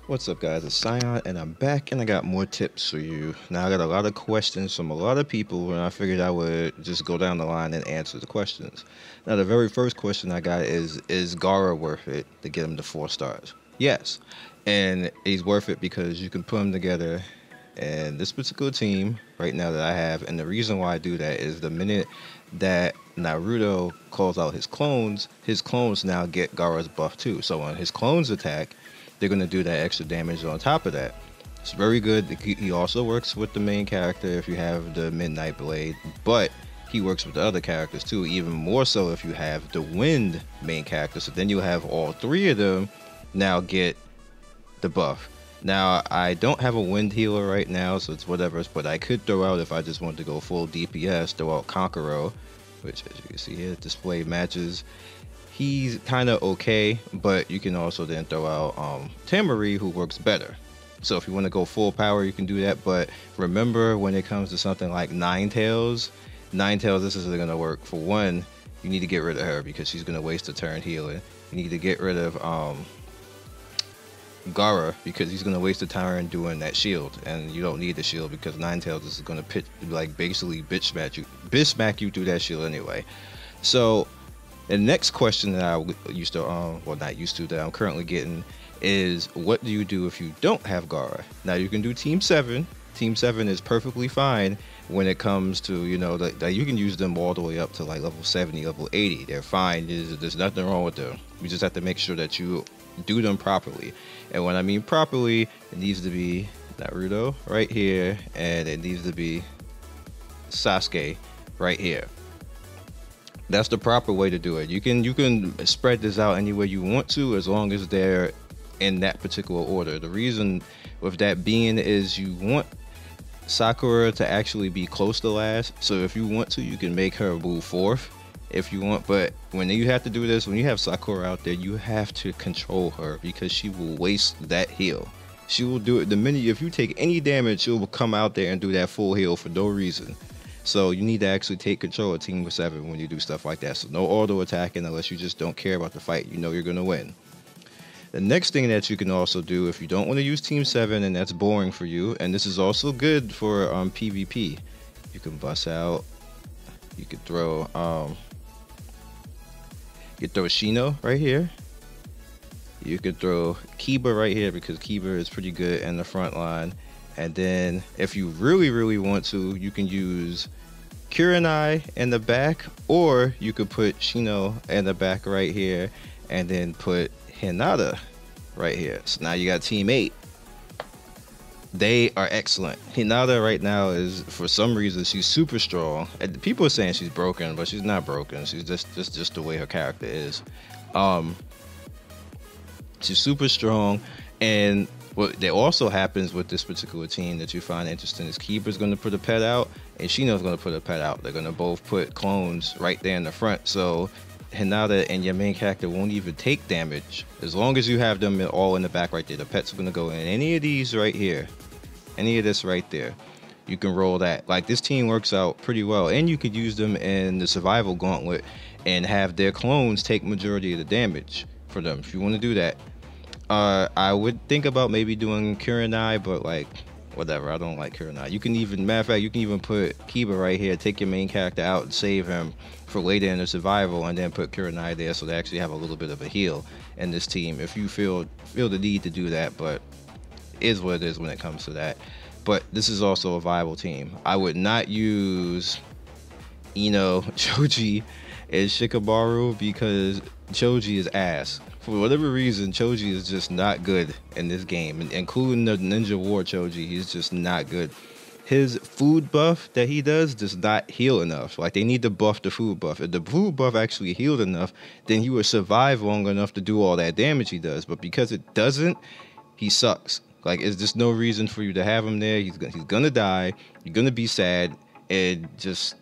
What's up, guys? It's Scion, and I'm back, and I got more tips for you. Now, I got a lot of questions from a lot of people, and I figured I would just go down the line and answer the questions. Now, the very first question I got is Gaara worth it to get him to 4 stars? Yes, and he's worth it because you can put him together in this particular team right now that I have, and the reason why I do that is the minute that Naruto calls out his clones now get Gaara's buff too. So when his clones attack, they're going to do that extra damage on top of that. It's very good. He also works with the main character if you have the Midnight Blade, but he works with the other characters too, even more so if you have the Wind main character. So then you have all three of them now get the buff. Now, I don't have a Wind healer right now, so it's whatever, but I could throw out, if I just wanted to go full DPS, throw out Kankuro, which, as you can see here, display matches. He's kind of okay, but you can also then throw out Tamari, who works better. So if you want to go full power, you can do that. But remember, when it comes to something like Ninetales, this isn't going to work. For one, you need to get rid of her because she's going to waste a turn healing. You need to get rid of Gaara because he's going to waste a turn doing that shield, and you don't need the shield because Ninetales is going to basically bitch smack you through that shield anyway. So the next question that I used to, that I'm currently getting is, what do you do if you don't have Gaara? Now, you can do Team 7. Team 7 is perfectly fine when it comes to, you can use them all the way up to like level 70, level 80. They're fine. There's nothing wrong with them. You just have to make sure that you do them properly. And when I mean properly, it needs to be Naruto right here, and it needs to be Sasuke right here. That's the proper way to do it. You can spread this out any way you want to, as long as they're in that particular order. The reason with that being is you want Sakura to actually be close to last. So if you want to, you can make her move fourth if you want. But when you have to do this, when you have Sakura out there, you have to control her because she will waste that heal. She will do it the minute if you take any damage, she will come out there and do that full heal for no reason. So you need to actually take control of Team 7 when you do stuff like that. So no auto attacking unless you just don't care about the fight. You know you're going to win. The next thing that you can also do if you don't want to use Team 7 and that's boring for you, and this is also good for PvP, you can bust out, you could throw Shino right here. You could throw Kiba right here because Kiba is pretty good in the front line. And then if you really want to, you can use Kurenai in the back, or you could put Shino in the back right here and then put Hinata right here. So now you got Team 8. They are excellent. Hinata right now is, for some reason, she's super strong. And people are saying she's broken, but she's not broken. She's just the way her character is. She's super strong, and what also happens with this particular team that you find interesting is Kiba's going to put a pet out, and Shino's going to put a pet out. They're going to both put clones right there in the front, so Hinata and your main character won't even take damage as long as you have them all in the back right there. The pets are going to go in any of these right here, any of this right there. You can roll that. Like, this team works out pretty well, and you could use them in the survival gauntlet and have their clones take majority of the damage for them if you want to do that. I would think about maybe doing Kurenai, but like, whatever, I don't like Kurenai. You can even, matter of fact, you can even put Kiba right here, take your main character out and save him for later in the survival, and then put Kurenai there so they actually have a little bit of a heal in this team if you feel the need to do that. But it is what it is when it comes to that. But this is also a viable team. I would not use Ino, Choji, and Shikamaru because Choji is ass. For whatever reason, Choji is just not good in this game, including the Ninja War Choji. He's just not good. His food buff that he does not heal enough. Like, they need to buff the food buff. If the food buff actually healed enough, then he would survive long enough to do all that damage he does. But because it doesn't, he sucks. Like, it's just no reason for you to have him there. He's gonna die. You're gonna be sad. And just,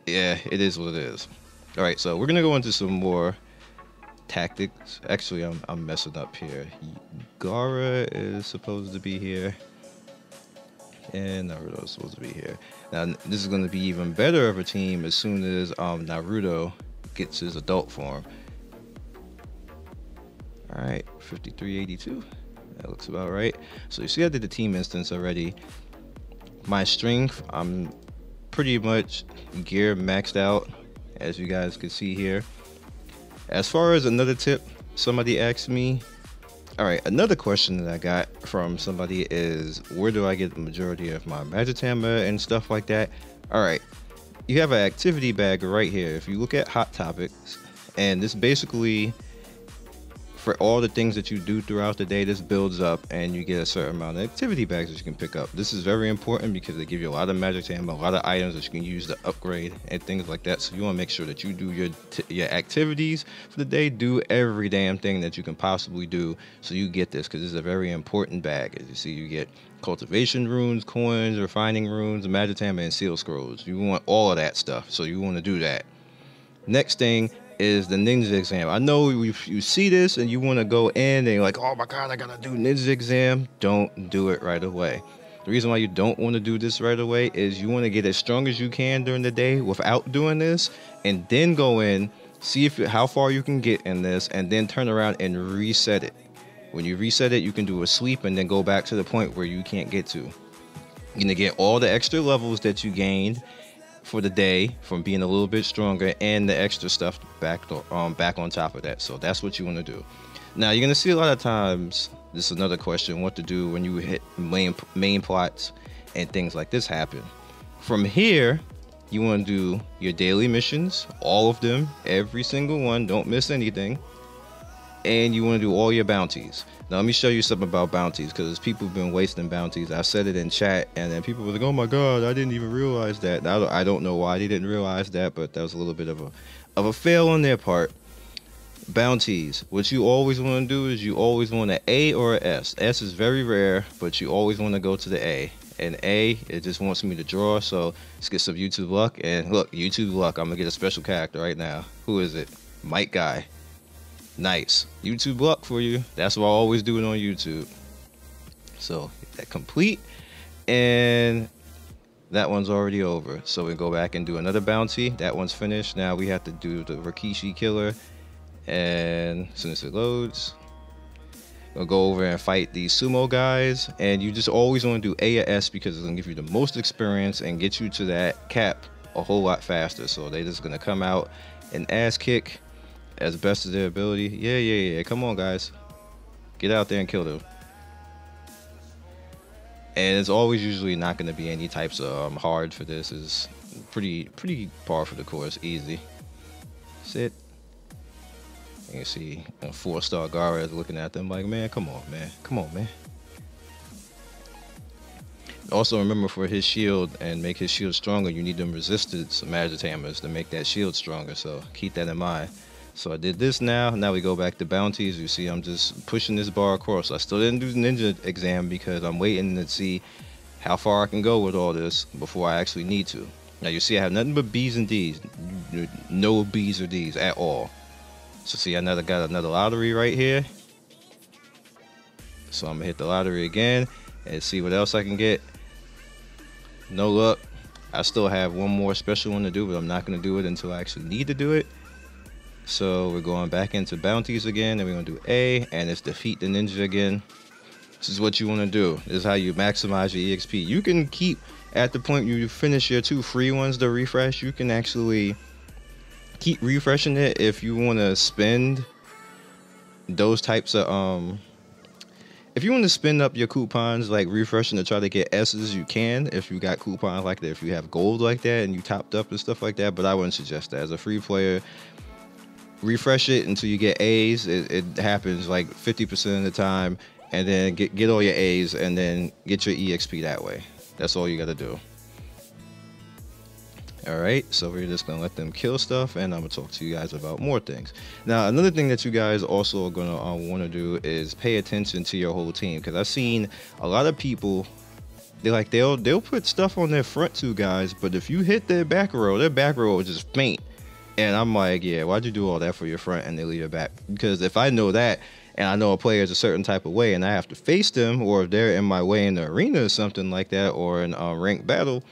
yeah, it is what it is. All right, so we're gonna go into some more tactics. Actually, I'm messing up here. Gaara is supposed to be here, and Naruto is supposed to be here. Now, this is going to be even better of a team as soon as Naruto gets his adult form. All right, 5382. That looks about right. So you see I did the team instance already. My strength, I'm pretty much gear maxed out, as you guys can see here. As far as another tip, somebody asked me, all right, another question that I got from somebody is, where do I get the majority of my Magitama and stuff like that? All right, you have an activity bag right here. If you look at Hot Topics, and this basically, for all the things that you do throughout the day, this builds up and you get a certain amount of activity bags that you can pick up. This is very important because they give you a lot of Magitama, a lot of items that you can use to upgrade and things like that. So you want to make sure that you do your activities for the day, do every damn thing that you can possibly do so you get this, because this is a very important bag. As you see, you get cultivation runes, coins, refining runes, Magitama, and seal scrolls. You want all of that stuff, so you want to do that. Next thing is the ninja exam. I know you see this and you want to go in and you're like, oh my god, I gotta do ninja exam. Don't do it right away. The reason why you don't want to do this right away is you want to get as strong as you can during the day without doing this, and then go in, see how far you can get in this, and then turn around and reset it. When you reset it, you can do a sweep and then go back to the point where you can't get to. You're gonna get all the extra levels that you gained for the day from being a little bit stronger, and the extra stuff back on top of that. So that's what you want to do. Now you're gonna see a lot of times, this is another question, what to do when you hit main plots and things like this happen. From here, you want to do your daily missions, all of them, every single one, don't miss anything. And you want to do all your bounties. Now let me show you something about bounties, because people have been wasting bounties. I said it in chat and then people were like, oh my god, I didn't even realize that. I don't know why they didn't realize that, but that was a little bit of a fail on their part. Bounties, what you always want to do is you always want an A or an S. S is very rare, but you always want to go to the A. And A, it just wants me to draw, so let's get some YouTube luck. And look, YouTube luck, I'm gonna get a special character right now. Who is it? Mike Guy. Nice. YouTube luck for you. That's what I always do it on YouTube. So get that complete, and that one's already over. So we go back and do another bounty. That one's finished. Now we have to do the Rikishi killer, and as soon as it loads, we'll go over and fight these sumo guys. And you just always want to do A or S because it's gonna give you the most experience and get you to that cap a whole lot faster. So they're just gonna come out and ass kick as best as their ability. Yeah. Come on, guys. Get out there and kill them. And it's always usually not going to be any types of hard for this. It's pretty par for the course. Easy. Sit. You can see a 4-star Gaara is looking at them like, man, come on, man. Come on, man. Also remember, for his shield and make his shield stronger, you need them resistance Magitamas to make that shield stronger. So keep that in mind. So I did this now. Now we go back to bounties. You see I'm just pushing this bar across. I still didn't do the ninja exam because I'm waiting to see how far I can go with all this before I actually need to. Now you see I have nothing but B's and D's. No B's or D's at all. So see, I got another lottery right here. So I'm gonna hit the lottery again and see what else I can get. No luck. I still have one more special one to do, but I'm not gonna do it until I actually need to do it. So we're going back into bounties again, and we're gonna do A, and it's defeat the ninja again. This is what you want to do. This is how you maximize your EXP. You can keep, at the point you finish your 2 free ones to refresh, you can actually keep refreshing it if you want to spend those types of if you want to spend up your coupons like refreshing to try to get S's, you can. If you got coupons like that, if you have gold like that and you topped up and stuff like that, but I wouldn't suggest that. As a free player, refresh it until you get A's. It happens like 50% of the time, and then get all your A's and then get your EXP that way. That's all you got to do. Alright, so we're just gonna let them kill stuff, and I'm gonna talk to you guys about more things. Now, another thing that you guys also are gonna want to do is pay attention to your whole team, because I've seen a lot of people, they'll put stuff on their front 2 guys, but if you hit their back row will just faint. And I'm like, yeah, why'd you do all that for your front and they leave it back? Because if I know that, and I know a player is a certain type of way, and I have to face them, or if they're in my way in the arena or something like that, or in a ranked battle,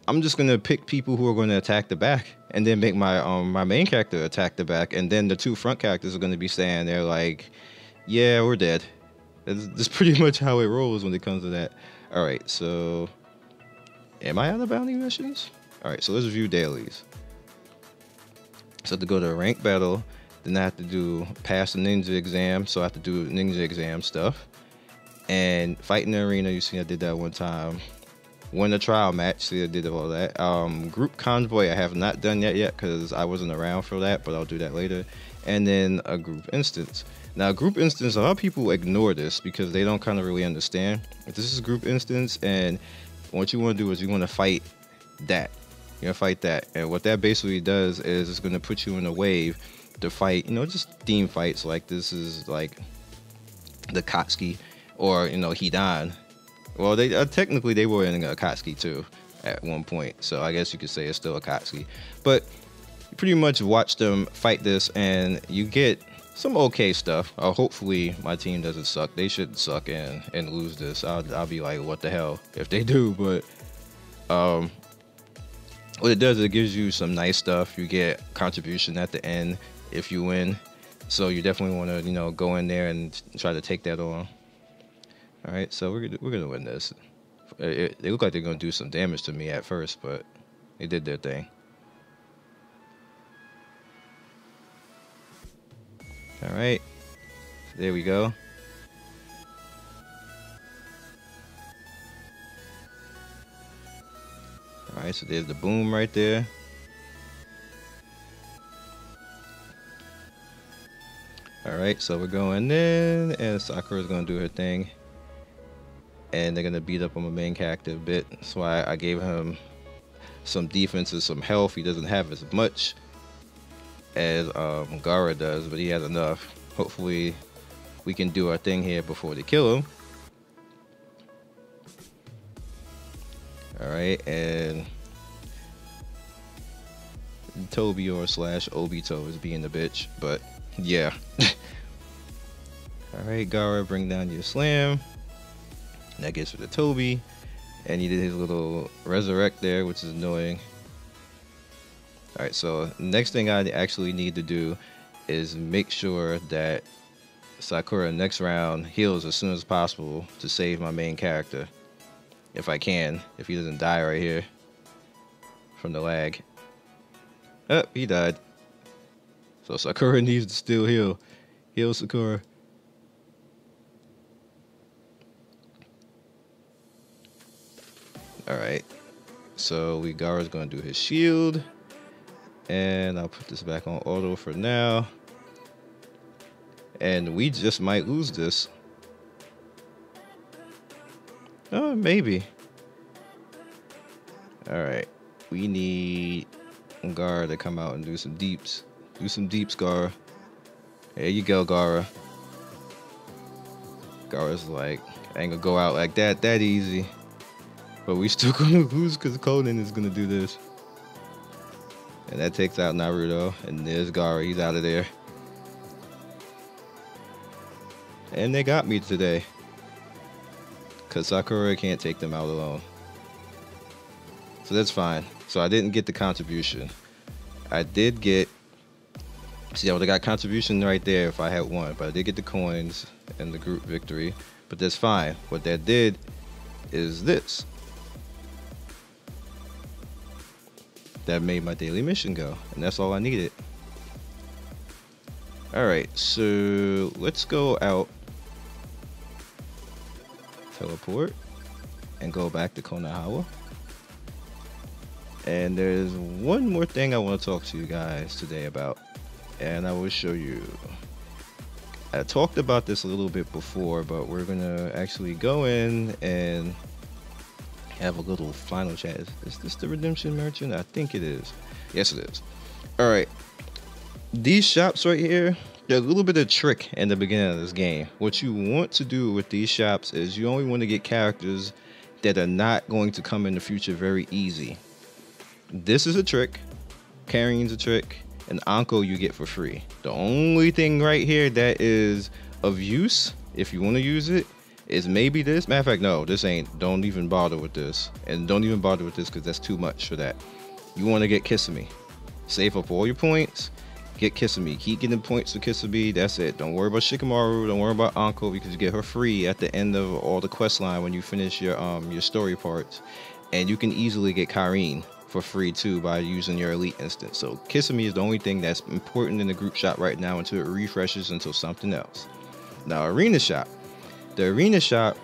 I'm just gonna pick people who are going to attack the back, and then make my my main character attack the back, and then the 2 front characters are going to be standing there like, yeah, we're dead. That's pretty much how it rolls when it comes to that. All right, so am I out of bounty missions? All right, so let's review dailies. So I have to go to a ranked battle, then I have to do pass the ninja exam, so I have to do ninja exam stuff. And fight in the arena, you see I did that one time. Win a trial match, see I did all that. Group convoy I have not done yet because I wasn't around for that, but I'll do that later. And then a group instance. Now group instance, a lot of people ignore this because they don't kind of really understand. If this is group instance, and what you want to do is you want to fight that. You're gonna fight that, and what that basically does is it's gonna put you in a wave to fight, you know, just theme fights. Like this is like the Katsuki or, you know, Hidan. Well, they technically they were in a Akatsuki too at one point, so I guess you could say it's still a Akatsuki. But you pretty much watch them fight this, and you get some okay stuff. Hopefully my team doesn't suck. They shouldn't suck and lose this. I'll be like, what the hell if they do. But what it does, it gives you some nice stuff. You get contribution at the end if you win, so you definitely want to, you know, go in there and try to take that on. All right, so we're gonna win this. They look like they're gonna do some damage to me at first, but they did their thing. All right, there we go. All right, so there's the boom right there. All right, so we're going in, and Sakura's gonna do her thing. And they're gonna beat up on my main character a bit. That's why I gave him some defense and some health. He doesn't have as much as Gaara does, but he has enough. Hopefully we can do our thing here before they kill him. All right, and Toby or slash Obito is being a bitch, but yeah. All right, Gaara, bring down your slam. That gets for the Toby, and he did his little resurrect there, which is annoying. All right, so next thing I actually need to do is make sure that Sakura next round heals as soon as possible to save my main character, if I can, if he doesn't die right here from the lag. Oh, he died. So Sakura needs to still heal. Heal Sakura. Alright, so Gaara's gonna do his shield, and I'll put this back on auto for now, and we just might lose this. Oh, maybe. Alright, we need Gaara to come out and do some deeps. Do some deeps, Gaara. There you go, Gaara. Gaara's like, I ain't gonna go out like that easy. But we still gonna lose because Conan is gonna do this. And that takes out Naruto. And there's Gaara, he's out of there. And they got me today. Because Sakura can't take them out alone. So that's fine. So I didn't get the contribution. I did get... See, I would have got contribution right there if I had won. But I did get the coins and the group victory. But that's fine. What that did is this. That made my daily mission go, and that's all I needed. Alright, so let's go out, teleport, and go back to Konohama. And there's one more thing I want to talk to you guys today about, and I will show you. I talked about this a little bit before, but we're gonna actually go in and have a little final chat. Is this the redemption merchant? I think it is. Yes, it is. All right, these shops right here, they're a little bit of trick in the beginning of this game. What you want to do with these shops is you only want to get characters that are not going to come in the future very easy. This is a trick, carrying's a trick, and Anko you get for free. The only thing right here that is of use, if you want to use it, is maybe this. Matter of fact, no, this ain't. Don't even bother with this. And don't even bother with this because that's too much for that. You want to get Kiss Me. Save up all your points get Kisame. Keep getting points for Kisame. That's it. Don't worry about Shikamaru. Don't worry about Anko, because you get her free at the end of all the quest line when you finish your story parts. And you can easily get Karin for free too by using your elite instance. So Kisame is the only thing that's important in the group shop right now until it refreshes into something else. Now arena shop. The arena shop,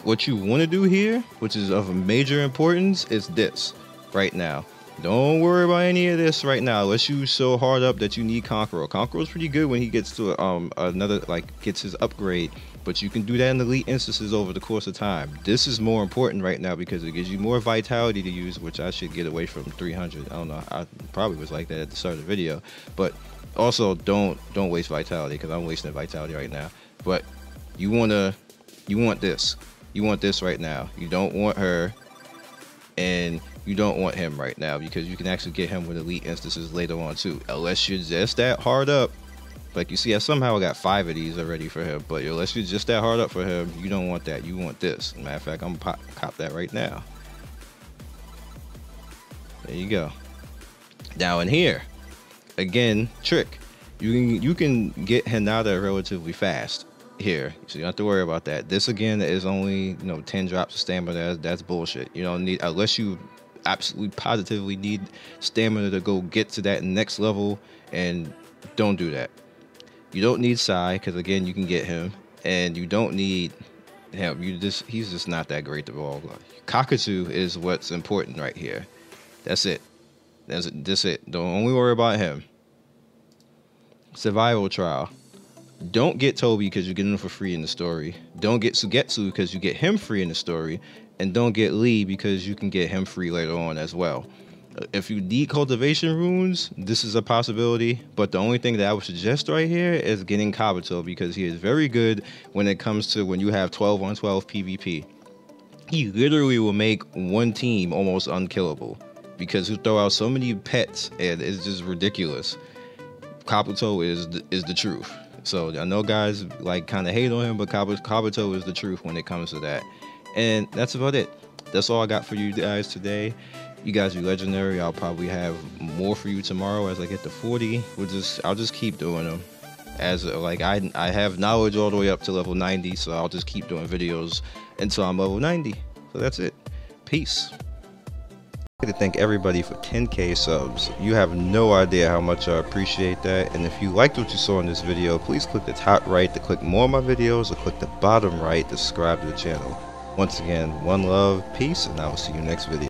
what you want to do here, which is of major importance, is this right now. Don't worry about any of this right now unless you so hard up that you need Conqueror. Conqueror's pretty good when he gets to another, like, gets his upgrade, but you can do that in elite instances over the course of time. This is more important right now because it gives you more vitality to use, which I should get away from 300. I don't know, I probably was like that at the start of the video, but also don't waste vitality, because I'm wasting vitality right now. But you want this right now. You don't want her, and you don't want him right now, because you can actually get him with elite instances later on too, unless you're just that hard up. Like you see, I somehow got 5 of these already for him, but unless you're just that hard up for him, you don't want that. You want this. Matter of fact, I'm gonna cop that right now. There you go. Now in here, again, trick. You can get Hinata relatively fast here, so you don't have to worry about that. This again is only 10 drops of stamina. That's bullshit. You don't need, unless you absolutely positively need stamina to go get to that next level, and don't do that. You don't need Sai, because again you can get him, and you don't need him. He's just not that great to roll. Kakatsu is what's important right here. That's it. That's it. Don't only worry about him. Survival trial. Don't get Toby because you get him for free in the story. Don't get Sugetsu because you get him free in the story. And don't get Lee because you can get him free later on as well. If you need cultivation runes, this is a possibility. But the only thing that I would suggest right here is getting Kabuto, because he is very good when it comes to when you have 12 on 12 PvP. He literally will make one team almost unkillable because he'll throw out so many pets, and it's just ridiculous. Kabuto is the truth. So I know guys like kind of hate on him, but Kabuto is the truth when it comes to that. And that's about it. That's all I got for you guys today. You guys are legendary. I'll probably have more for you tomorrow as I get to 40. I'll just keep doing them. As like I have knowledge all the way up to level 90, so I'll just keep doing videos until I'm level 90. So that's it. Peace. I'd like to thank everybody for 10K subs. You have no idea how much I appreciate that. And if you liked what you saw in this video, please click the top right to click more of my videos, or click the bottom right to subscribe to the channel. Once again, one love, peace, and I will see you next video.